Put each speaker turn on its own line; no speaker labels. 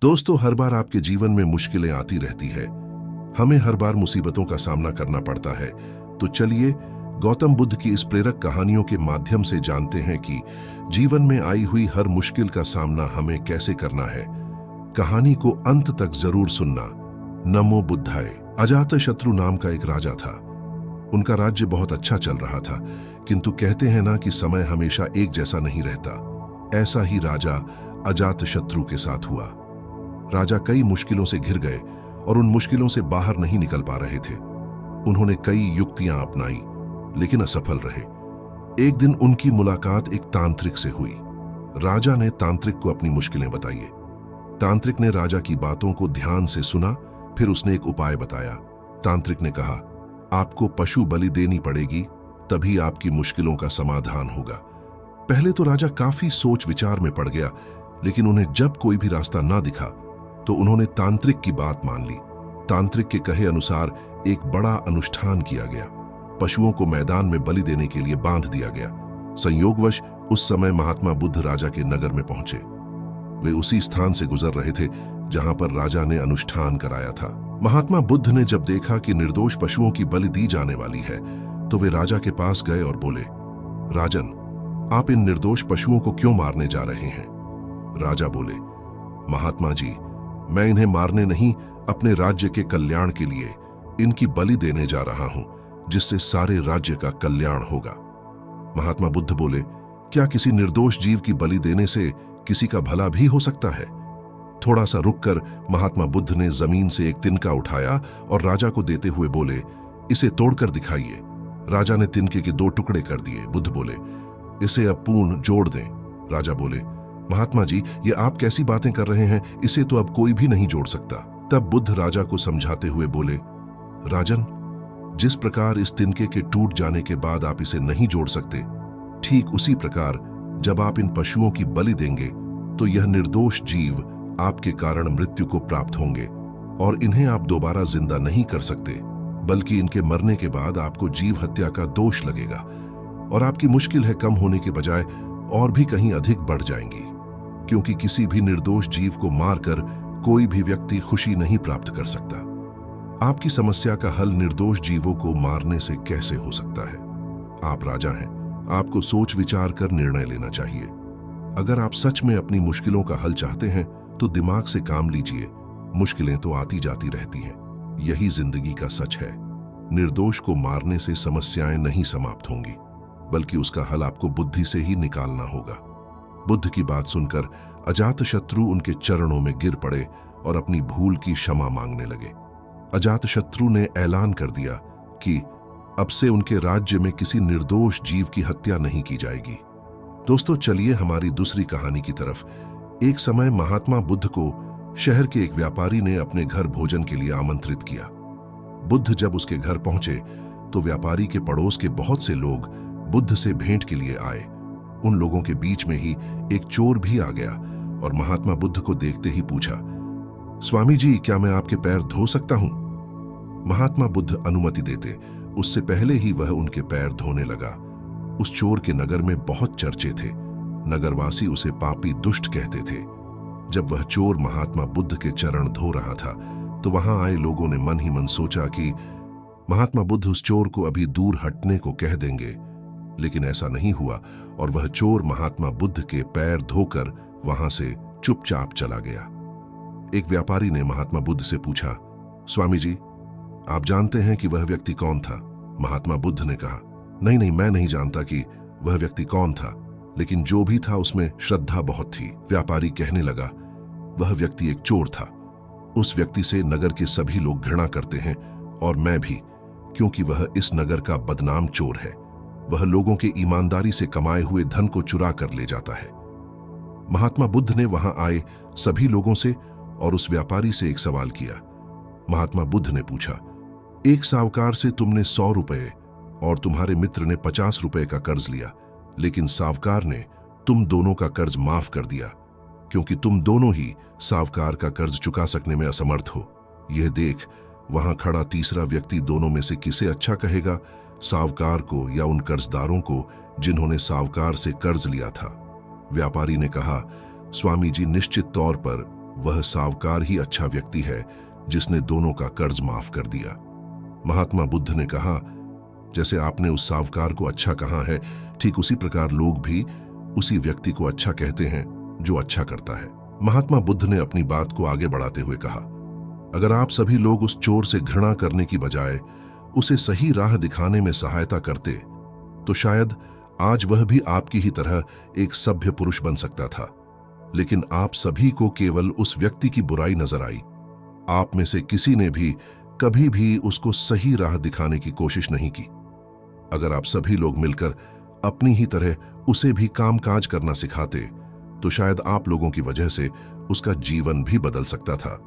दोस्तों, हर बार आपके जीवन में मुश्किलें आती रहती है। हमें हर बार मुसीबतों का सामना करना पड़ता है। तो चलिए गौतम बुद्ध की इस प्रेरक कहानियों के माध्यम से जानते हैं कि जीवन में आई हुई हर मुश्किल का सामना हमें कैसे करना है। कहानी को अंत तक जरूर सुनना। नमो बुद्धाय। अजातशत्रु नाम का एक राजा था। उनका राज्य बहुत अच्छा चल रहा था, किंतु कहते हैं ना कि समय हमेशा एक जैसा नहीं रहता। ऐसा ही राजा अजातशत्रु के साथ हुआ। राजा कई मुश्किलों से घिर गए और उन मुश्किलों से बाहर नहीं निकल पा रहे थे। उन्होंने कई युक्तियां अपनाई, लेकिन असफल रहे। एक दिन उनकी मुलाकात एक तांत्रिक से हुई। राजा ने तांत्रिक को अपनी मुश्किलें बताई। तांत्रिक ने राजा की बातों को ध्यान से सुना, फिर उसने एक उपाय बताया। तांत्रिक ने कहा, आपको पशु बलि देनी पड़ेगी, तभी आपकी मुश्किलों का समाधान होगा। पहले तो राजा काफी सोच विचार में पड़ गया, लेकिन उन्हें जब कोई भी रास्ता ना दिखा तो उन्होंने तांत्रिक की बात मान ली। तांत्रिक के कहे अनुसार एक बड़ा अनुष्ठान किया गया। पशुओं को मैदान में बलि देने के लिए बांध दिया गया। संयोगवश उस समय महात्मा बुद्ध राजा के नगर में पहुंचे। वे उसी स्थान से गुजर रहे थे जहां पर राजा ने अनुष्ठान कराया था। महात्मा बुद्ध ने जब देखा कि निर्दोष पशुओं की बलि दी जाने वाली है, तो वे राजा के पास गए और बोले, राजन, आप इन निर्दोष पशुओं को क्यों मारने जा रहे हैं? राजा बोले, महात्मा जी, मैं इन्हें मारने नहीं, अपने राज्य के कल्याण के लिए इनकी बलि देने जा रहा हूं, जिससे सारे राज्य का कल्याण होगा। महात्मा बुद्ध बोले, क्या किसी निर्दोष जीव की बलि देने से किसी का भला भी हो सकता है? थोड़ा सा रुककर महात्मा बुद्ध ने जमीन से एक तिनका उठाया और राजा को देते हुए बोले, इसे तोड़कर दिखाइए। राजा ने तिनके के 2 टुकड़े कर दिए। बुद्ध बोले, इसे अब पूर्ण जोड़ दें। राजा बोले, महात्मा जी, ये आप कैसी बातें कर रहे हैं? इसे तो अब कोई भी नहीं जोड़ सकता। तब बुद्ध राजा को समझाते हुए बोले, राजन, जिस प्रकार इस तिनके के टूट जाने के बाद आप इसे नहीं जोड़ सकते, ठीक उसी प्रकार जब आप इन पशुओं की बलि देंगे तो यह निर्दोष जीव आपके कारण मृत्यु को प्राप्त होंगे और इन्हें आप दोबारा जिंदा नहीं कर सकते, बल्कि इनके मरने के बाद आपको जीव हत्या का दोष लगेगा और आपकी मुश्किल है कम होने के बजाय और भी कहीं अधिक बढ़ जाएंगी, क्योंकि किसी भी निर्दोष जीव को मारकर कोई भी व्यक्ति खुशी नहीं प्राप्त कर सकता। आपकी समस्या का हल निर्दोष जीवों को मारने से कैसे हो सकता है? आप राजा हैं, आपको सोच विचार कर निर्णय लेना चाहिए। अगर आप सच में अपनी मुश्किलों का हल चाहते हैं तो दिमाग से काम लीजिए। मुश्किलें तो आती जाती रहती हैं, यही जिंदगी का सच है। निर्दोष को मारने से समस्याएं नहीं समाप्त होंगी, बल्कि उसका हल आपको बुद्धि से ही निकालना होगा। बुद्ध की बात सुनकर अजातशत्रु उनके चरणों में गिर पड़े और अपनी भूल की क्षमा मांगने लगे। अजातशत्रु ने ऐलान कर दिया कि अब से उनके राज्य में किसी निर्दोष जीव की हत्या नहीं की जाएगी। दोस्तों, चलिए हमारी दूसरी कहानी की तरफ। एक समय महात्मा बुद्ध को शहर के एक व्यापारी ने अपने घर भोजन के लिए आमंत्रित किया। बुद्ध जब उसके घर पहुंचे तो व्यापारी के पड़ोस के बहुत से लोग बुद्ध से भेंट के लिए आए। उन लोगों के बीच में ही एक चोर भी आ गया और महात्मा बुद्ध को देखते ही पूछा, स्वामी जी, क्या मैं आपके पैर धो सकता हूं? महात्मा बुद्ध अनुमति देते उससे पहले ही वह उनके पैर धोने लगा। उस चोर के नगर में बहुत चर्चे थे। नगरवासी उसे पापी दुष्ट कहते थे। जब वह चोर महात्मा बुद्ध के चरण धो रहा था तो वहां आए लोगों ने मन ही मन सोचा कि महात्मा बुद्ध उस चोर को अभी दूर हटने को कह देंगे, लेकिन ऐसा नहीं हुआ और वह चोर महात्मा बुद्ध के पैर धोकर वहां से चुपचाप चला गया। एक व्यापारी ने महात्मा बुद्ध से पूछा, स्वामी जी, आप जानते हैं कि वह व्यक्ति कौन था? महात्मा बुद्ध ने कहा, नहीं नहीं, मैं नहीं जानता कि वह व्यक्ति कौन था, लेकिन जो भी था उसमें श्रद्धा बहुत थी। व्यापारी कहने लगा, वह व्यक्ति एक चोर था। उस व्यक्ति से नगर के सभी लोग घृणा करते हैं और मैं भी, क्योंकि वह इस नगर का बदनाम चोर है। वह लोगों के ईमानदारी से कमाए हुए धन को चुरा कर ले जाता है। महात्मा बुद्ध ने वहां आए सभी लोगों से और उस व्यापारी से एक सवाल किया। महात्मा बुद्ध ने पूछा, एक साहूकार से तुमने 100 रुपए और तुम्हारे मित्र ने 50 रुपए का कर्ज लिया, लेकिन साहूकार ने तुम दोनों का कर्ज माफ कर दिया, क्योंकि तुम दोनों ही साहूकार का कर्ज चुका सकने में असमर्थ हो। यह देख वहां खड़ा तीसरा व्यक्ति दोनों में से किसे अच्छा कहेगा, साहूकार को या उन कर्जदारों को जिन्होंने साहूकार से कर्ज लिया था? व्यापारी ने कहा, स्वामी जी, निश्चित तौर पर वह सावकार ही अच्छा व्यक्ति है जिसने दोनों का कर्ज माफ कर दिया। महात्मा बुद्ध ने कहा, जैसे आपने उस सावकार को अच्छा कहा है, ठीक उसी प्रकार लोग भी उसी व्यक्ति को अच्छा कहते हैं जो अच्छा करता है। महात्मा बुद्ध ने अपनी बात को आगे बढ़ाते हुए कहा, अगर आप सभी लोग उस चोर से घृणा करने की बजाय उसे सही राह दिखाने में सहायता करते तो शायद आज वह भी आपकी ही तरह एक सभ्य पुरुष बन सकता था। लेकिन आप सभी को केवल उस व्यक्ति की बुराई नजर आई। आप में से किसी ने भी कभी भी उसको सही राह दिखाने की कोशिश नहीं की। अगर आप सभी लोग मिलकर अपनी ही तरह उसे भी कामकाज करना सिखाते तो शायद आप लोगों की वजह से उसका जीवन भी बदल सकता था।